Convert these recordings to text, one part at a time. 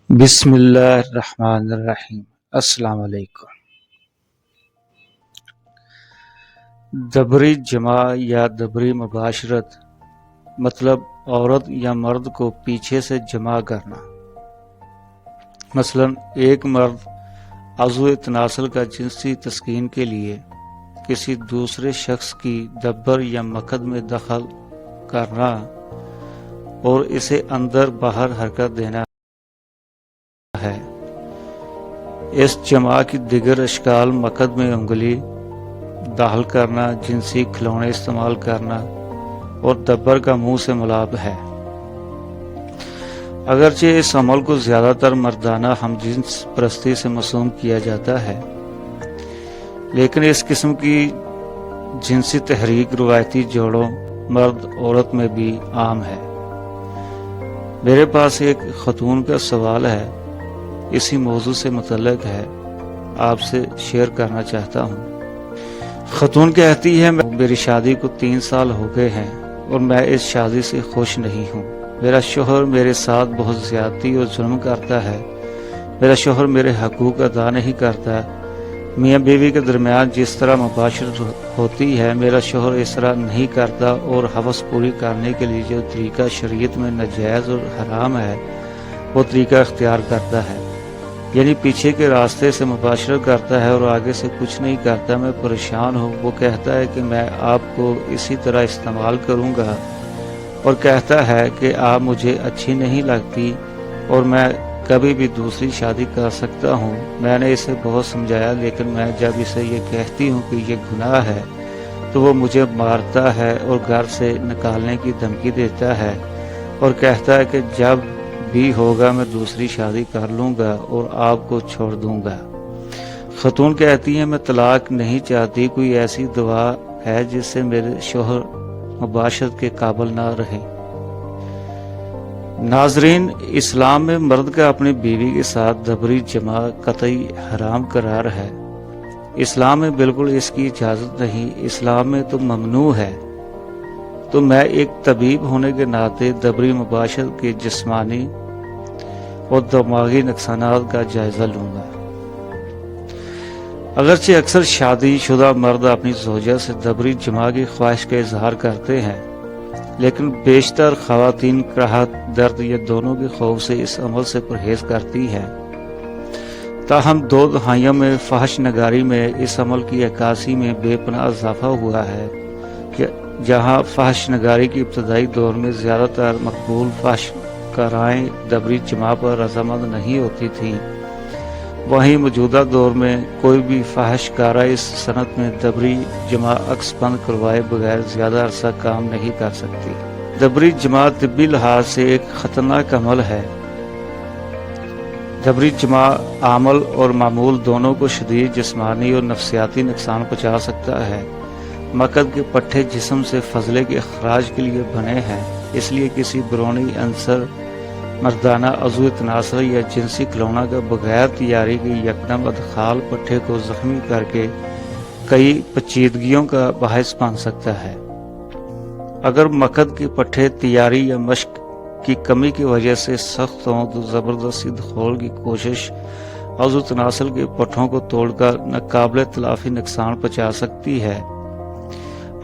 بسم اللہ الرحمن الرحیم۔ السلام علیکم۔ دبری جماع یا دبری مباشرت مطلب عورت یا مرد کو پیچھے سے جمع کرنا۔ مثلا ایک مرد عضو تناسل کا جنسی تسکین کے لیے کسی دوسرے شخص کی دبر یا مقد میں دخل کرنا اور اسے اندر باہر حرکت دینا ہے۔ اس جماع کی دیگر اشکال مقد میں انگلی داخل کرنا، جنسی کھلونے استعمال کرنا اور دبر کا منہ سے ملاب ہے۔ اگرچہ اس عمل کو زیادہ تر مردانہ ہم جنس پرستی سے معصوم کیا جاتا ہے، لیکن اس قسم کی جنسی تحریک روایتی جوڑوں مرد عورت میں بھی عام ہے۔ میرے پاس ایک خاتون کا سوال ہے، اسی موضوع سے متعلق ہے، آپ سے شیئر کرنا چاہتا ہوں۔ خاتون کہتی ہے، میری شادی کو 3 سال ہو گئے ہیں اور میں اس شادی سے خوش نہیں ہوں۔ میرا شوہر میرے ساتھ بہت زیادتی اور ظلم کرتا ہے۔ میرا شوہر میرے حقوق ادا نہیں کرتا۔ میاں بیوی کے درمیان جس طرح مباشرت ہوتی ہے، میرا شوہر اس طرح نہیں کرتا اور ہوس پوری کرنے کے لیے جو طریقہ شریعت میں ناجائز اور حرام ہے وہ طریقہ اختیار کرتا ہے، یعنی پیچھے کے راستے سے مباشرت کرتا ہے اور آگے سے کچھ نہیں کرتا۔ میں پریشان ہوں۔ وہ کہتا ہے کہ میں آپ کو اسی طرح استعمال کروں گا اور کہتا ہے کہ آپ مجھے اچھی نہیں لگتی اور میں کبھی بھی دوسری شادی کر سکتا ہوں۔ میں نے اسے بہت سمجھایا، لیکن میں جب اسے یہ کہتی ہوں کہ یہ گناہ ہے تو وہ مجھے مارتا ہے اور گھر سے نکالنے کی دھمکی دیتا ہے اور کہتا ہے کہ جب بھی ہوگا میں دوسری شادی کر لوں گا اور آپ کو چھوڑ دوں گا۔ خاتون کہتی ہے، میں طلاق نہیں چاہتی، کوئی ایسی دعا ہے جس سے میرے شوہر مباشرت کے قابل نہ رہے۔ ناظرین، اسلام میں مرد کا اپنی بیوی کے ساتھ دبری جماع قطعی حرام قرار ہے۔ اسلام میں بالکل اس کی اجازت نہیں، اسلام میں تو ممنوع ہے۔ تو میں ایک طبیب ہونے کے ناطے دبری مباشرت کے جسمانی اور دماغی نقصانات کا جائزہ لوں گا۔ اگرچہ اکثر شادی شدہ مرد اپنی زوجہ سے دبری جماع کی خواہش کا اظہار کرتے ہیں، لیکن بیشتر خواتین کراہت، درد یا دونوں کے خوف سے اس عمل سے پرہیز کرتی ہیں۔ تاہم 2 دہائیوں میں فحش نگاری میں اس عمل کی عکاسی میں بے پناہ اضافہ ہوا ہے۔ جہاں فحش نگاری کی ابتدائی دور میں زیادہ تر مقبول فحش کارائیں دبری جماع پر رضامند نہیں ہوتی تھیں، وہیں موجودہ دور میں کوئی بھی فحش کارہ اس صنعت میں دبری جماع عکس بند کروائے بغیر زیادہ عرصہ کام نہیں کر سکتی۔ دبری جماع طبی لحاظ سے ایک خطرناک عمل ہے۔ دبری جماع عامل اور معمول دونوں کو شدید جسمانی اور نفسیاتی نقصان پہنچا سکتا ہے۔ مقد کے پٹھے جسم سے فضلے کے اخراج کے لیے بنے ہیں، اس لیے کسی بیرونی عنصر، مردانہ عضو تناسل یا جنسی کھلونا کا بغیر تیاری کے یکدم ادخال پٹھے کو زخمی کر کے کئی پیچیدگیوں کا باعث بن سکتا ہے۔ اگر مقد کے پٹھے تیاری یا مشق کی کمی کی وجہ سے سخت ہوں تو زبردستی دخول کی کوشش عضو تناسل کے پٹھوں کو توڑ کر ناقابل تلافی نقصان پہنچا سکتی ہے۔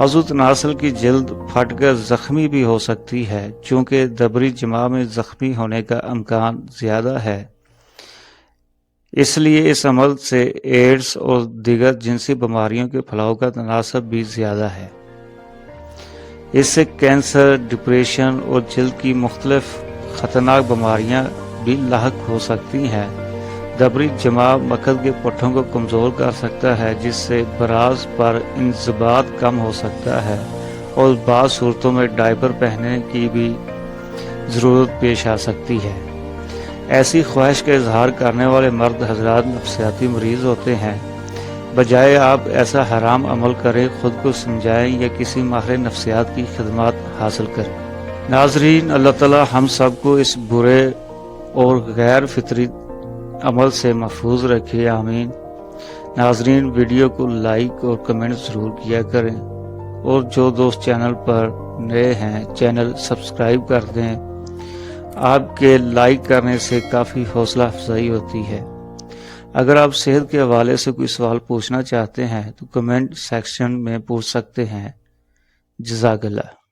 عضو تناسل کی جلد پھٹ کر زخمی بھی ہو سکتی ہے، چونکہ دبری جماع میں زخمی ہونے کا امکان زیادہ ہے۔ اس لیے اس عمل سے ایڈز اور دیگر جنسی بیماریوں کے پھیلاؤ کا تناسب بھی زیادہ ہے۔ اس سے کینسر، ڈپریشن اور جلد کی مختلف خطرناک بیماریاں بھی لاحق ہو سکتی ہیں۔ دبری جماع مقد کے پٹھوں کو کمزور کر سکتا ہے، جس سے براز پر انضباط کم ہو سکتا ہے اور بعض صورتوں میں ڈائپر پہننے کی بھی ضرورت پیش آ سکتی ہے۔ ایسی خواہش کا اظہار کرنے والے مرد حضرات نفسیاتی مریض ہوتے ہیں۔ بجائے آپ ایسا حرام عمل کریں، خود کو سمجھائیں یا کسی ماہر نفسیات کی خدمات حاصل کریں۔ ناظرین، اللہ تعالی ہم سب کو اس برے اور غیر فطری عمل سے محفوظ رکھے، آمین۔ ناظرین، ویڈیو کو لائک اور کمنٹ ضرور کیا کریں، اور جو دوست چینل پر نئے ہیں چینل سبسکرائب کر دیں آپ کے لائک کرنے سے کافی حوصلہ افزائی ہوتی ہے۔ اگر آپ صحت کے حوالے سے کوئی سوال پوچھنا چاہتے ہیں تو کمنٹ سیکشن میں پوچھ سکتے ہیں۔ جزاک اللہ۔